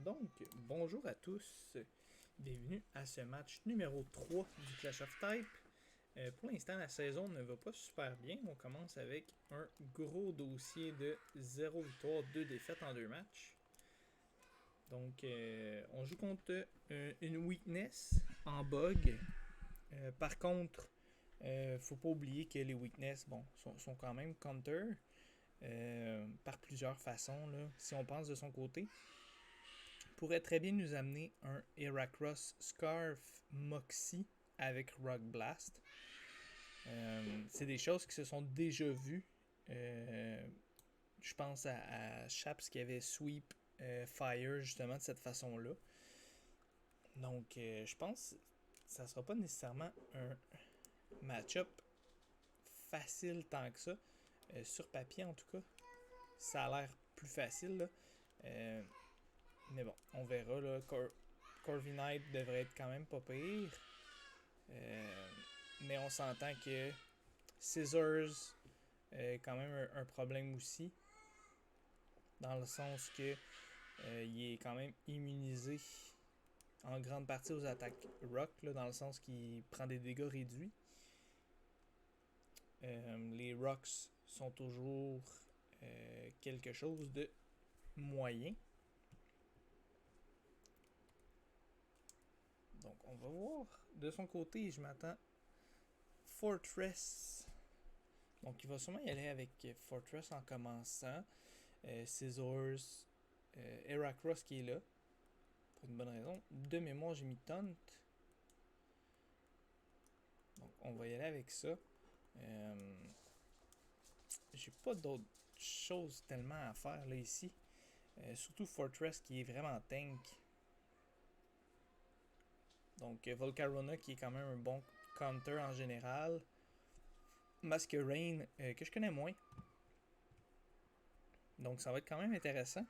Donc, bonjour à tous. Bienvenue à ce match numéro 3 du Clash of Type. Pour l'instant, la saison ne va pas super bien. On commence avec un gros dossier de 0 victoire, 2 défaites en 2 matchs. Donc, on joue contre une weakness en bug. Par contre, faut pas oublier que les weaknesses sont quand même counter par plusieurs façons. Là, si on pense de son côté, pourrait très bien nous amener un Heracross Scarf Moxie avec Rock Blast. C'est des choses qui se sont déjà vues. Je pense à Chaps qui avait Sweep Fire justement de cette façon-là. Donc je pense que ça ne sera pas nécessairement un match-up facile tant que ça. Sur papier en tout cas, ça a l'air plus facile. Là. Mais bon, on verra. Là. Corviknight devrait être quand même pas pire. Mais on s'entend que Scissors est quand même un problème aussi. Dans le sens que il est quand même immunisé en grande partie aux attaques rock. Là, dans le sens qu'il prend des dégâts réduits. Les rocks sont toujours quelque chose de moyen. Donc, on va voir. De son côté, je m'attends Fortress. Donc, il va sûrement y aller avec Fortress en commençant. Scissors. Heracross qui est là. Pour une bonne raison. De mémoire, j'ai mis Taunt. Donc, on va y aller avec ça. J'ai pas d'autres choses tellement à faire là ici. Surtout Fortress qui est vraiment tank. Donc Volcarona qui est quand même un bon counter en général. Masquerain que je connais moins. Donc ça va être quand même intéressant.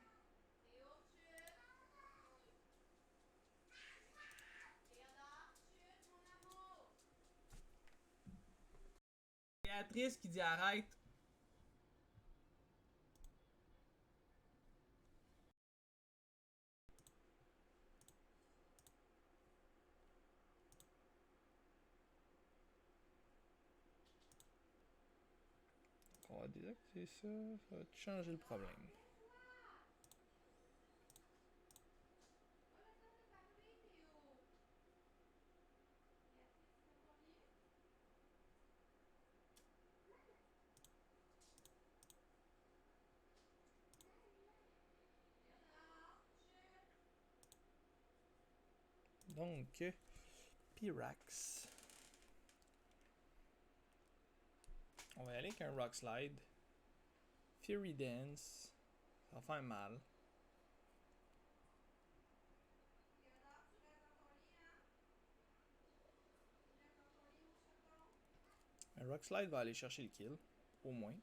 Béatrice qui dit arrête. On va désactiver ça. Ça va changer le problème. Donc, Pyrax. On va y aller avec un Rock Slide. Fury Dance. Ça va faire mal. Un Rock Slide va aller chercher le kill. Au moins.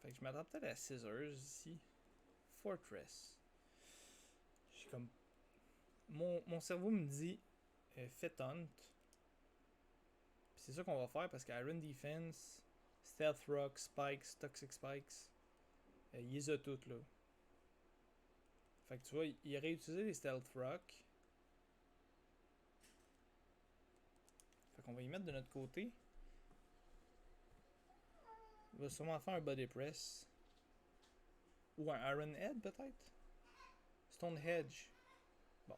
Fait que je m'attends peut-être à Scissors ici. Fortress. J'ai comme. Mon cerveau me dit fais Taunt. C'est ça qu'on va faire parce qu'Iron Defense, Stealth Rock, Spikes, Toxic Spikes, il les a toutes là. Fait que tu vois, il aurait utilisé les Stealth Rock. Fait qu'on va y mettre de notre côté. Il va sûrement faire un Body Press. Ou un Iron Head peut-être. Stone Hedge. Bon.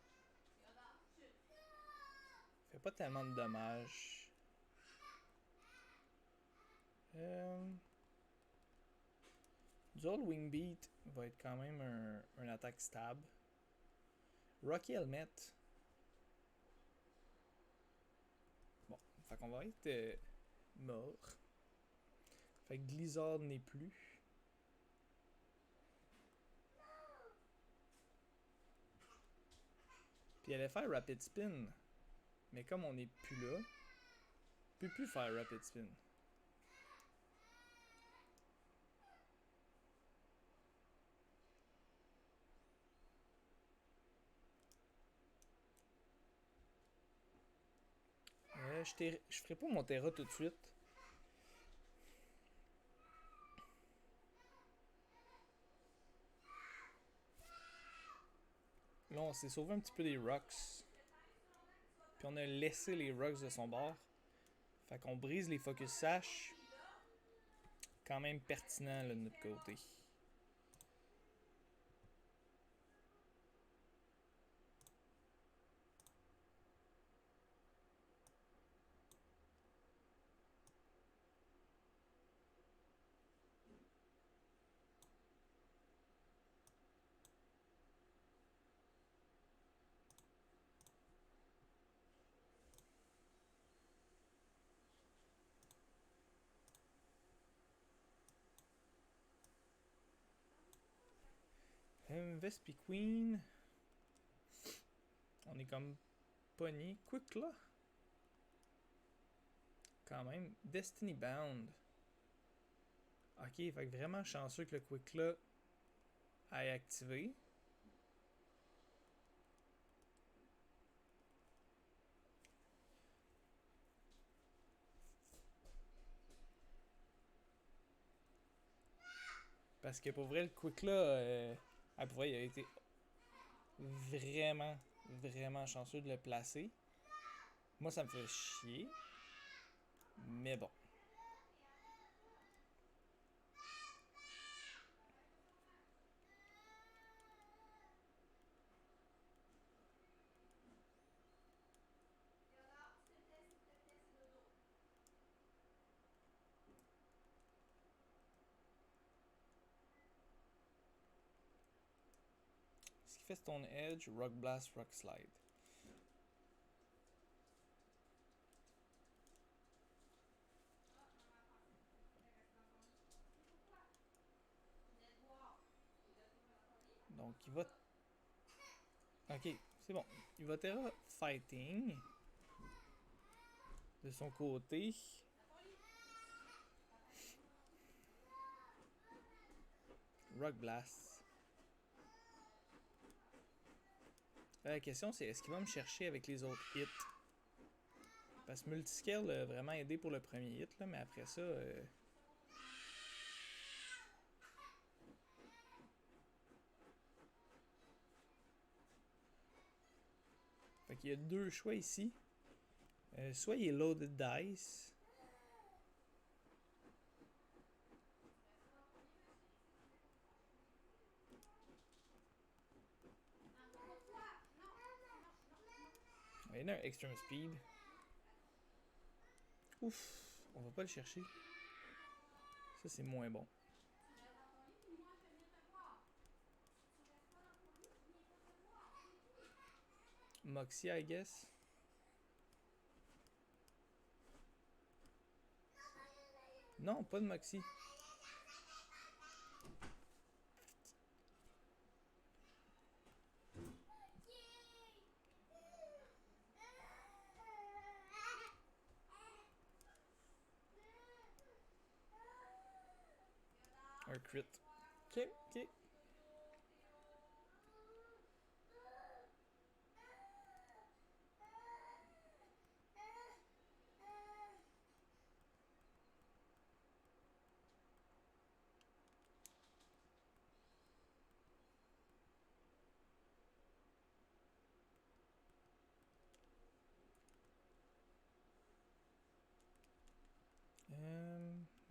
Fait pas tellement de dommages. Dual Wing Beat va être quand même un attaque stab. Rocky Helmet. Bon, fait qu'on va être mort. Fait que Blizzard n'est plus. Puis il allait faire Rapid Spin. Mais comme on n'est plus là, on peut plus faire Rapid Spin. Je ferai pas mon Terra tout de suite. Là, on s'est sauvé un petit peu des rocks. Puis on a laissé les rocks de son bord. Fait qu'on brise les focus sash. Quand même pertinent là, de notre côté. Vespi Queen. On est comme pogné. Quick là. Quand même. Destiny Bound. Ok, fait que vraiment chanceux que le Quick là aille activé. Parce que pour vrai, le Quick là, pour vrai, il a été vraiment, vraiment chanceux de le placer. Moi, ça me fait chier. Mais bon. Ce qui fait Stone Edge, Rock Blast, Rock Slide. Donc il va. Ok, c'est bon. Il va Terra Fighting. De son côté. Rock Blast. La question c'est est-ce qu'il va me chercher avec les autres hits? Parce que Multiscale a vraiment aidé pour le premier hit, là, mais après ça. Fait qu'il y a deux choix ici. Soit il est loaded dice. Il y en a un Extreme Speed. Ouf, on va pas le chercher. Ça c'est moins bon. Moxie, I guess. Non, pas de Moxie. Un crit. Ok, ok.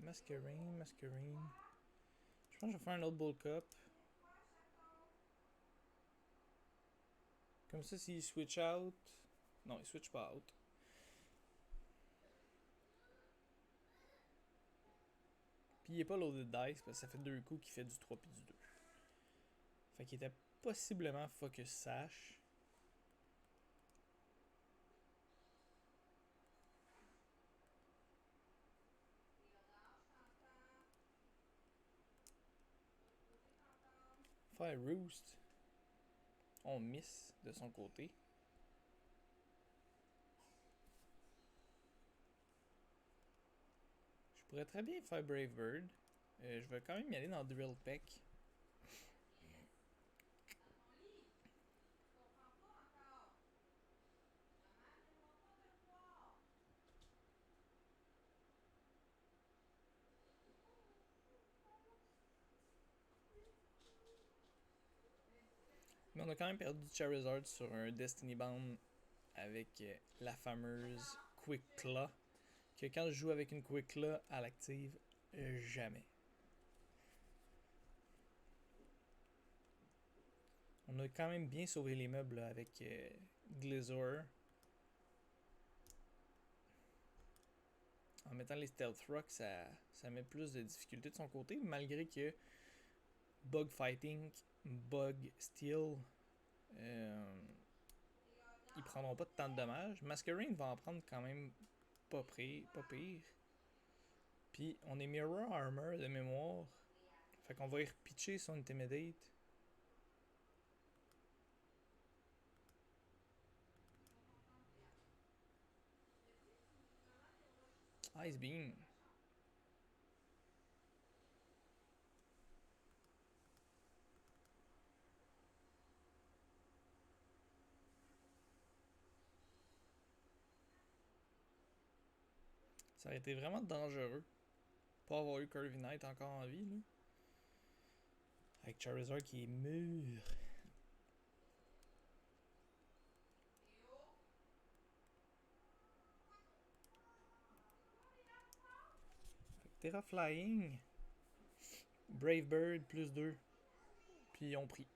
Masquerine, Masquerine. Je pense que je vais faire un autre Bull Cup. Comme ça, s'il switch out. Non, il switch pas out. Puis il est pas loaded dice parce que ça fait deux coups qui fait du 3 puis du 2. Fait qu'il était possiblement focus sash. Faire Roost. On miss de son côté. Je pourrais très bien faire Brave Bird. Je vais quand même y aller dans Drill Peck. Mais on a quand même perdu Charizard sur un Destiny Bond avec la fameuse Quick Claw. Que quand je joue avec une Quick Claw, elle active jamais. On a quand même bien sauvé les meubles là, avec Glizzor. En mettant les Stealth Rock, ça met plus de difficultés de son côté, malgré que Bug Fighting, Bug Steel, ils prendront pas tant de dommages. Masquerain va en prendre quand même pas pire. Puis on est Mirror Armor de mémoire. Fait qu'on va y repitcher son Intimidate. Ice Beam. Ça aurait été vraiment dangereux. Pas avoir eu Curvy Knight encore en vie. Là. Avec Charizard qui est mûr. Terra Flying. Brave Bird plus 2. Puis ils ont pris.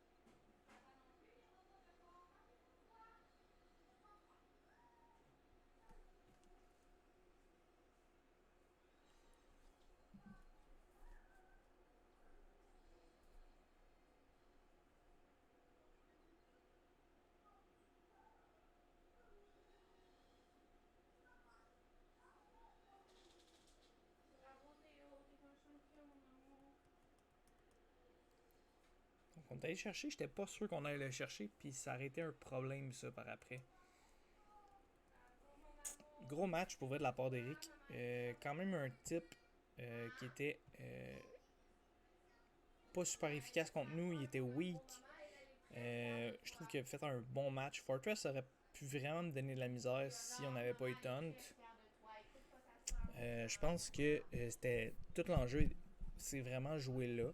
Donc on est allé chercher, j'étais pas sûr qu'on allait le chercher, puis ça aurait été un problème ça par après. Gros match pour vrai de la part d'Eric. Quand même un type qui était pas super efficace contre nous, il était weak. Je trouve qu'il a fait un bon match. Fortress aurait pu vraiment me donner de la misère si on n'avait pas eu Taunt. Je pense que c'était tout l'enjeu, c'est vraiment jouer là.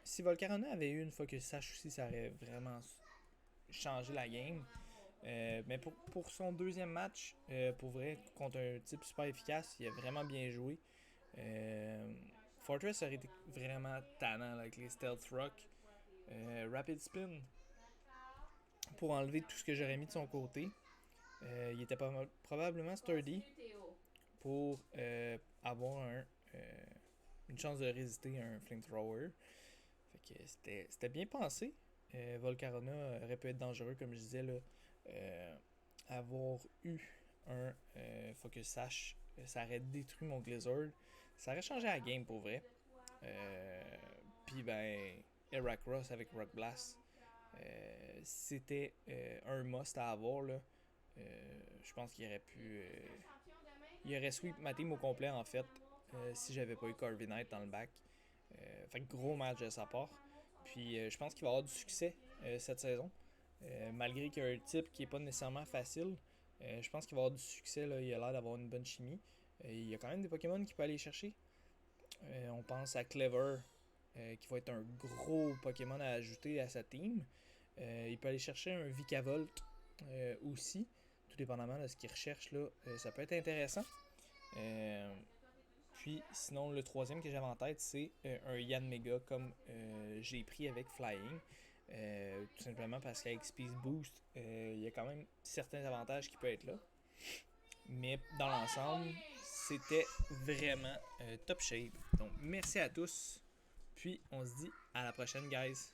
Si Volcarona avait eu une Focus Sash aussi, ça aurait vraiment changé la game. Mais pour son deuxième match, pour vrai, contre un type super efficace, il a vraiment bien joué. Fortress aurait été vraiment tannant avec les Stealth Rock. Rapid Spin pour enlever tout ce que j'aurais mis de son côté. Il était probablement sturdy pour avoir une chance de résister à un flamethrower. Fait que c'était bien pensé. Volcarona aurait pu être dangereux, comme je disais. Là, avoir eu un Focus Sash, ça aurait détruit mon Blizzard. Ça aurait changé la game pour vrai. Puis ben, Heracross avec Rock Blast, c'était un must à avoir. Là. Je pense qu'il aurait pu. Il aurait sweep ma team au complet en fait si j'avais pas eu Corby Knight dans le back. Fait que gros match de sa part. Puis je pense qu'il va avoir du succès cette saison. Malgré qu'il y a un type qui est pas nécessairement facile, je pense qu'il va avoir du succès. Là. Il a l'air d'avoir une bonne chimie. Il y a quand même des Pokémon qu'il peut aller chercher. On pense à Clever, qui va être un gros Pokémon à ajouter à sa team. Il peut aller chercher un Vikavolt aussi, tout dépendamment de ce qu'il recherche. Là, ça peut être intéressant. Puis sinon, le troisième que j'avais en tête, c'est un Yanmega comme j'ai pris avec Flying. Tout simplement parce qu'avec Speed Boost, il y a quand même certains avantages qui peuvent être là. Mais dans l'ensemble, c'était vraiment top shape. Donc merci à tous. Puis on se dit à la prochaine, guys.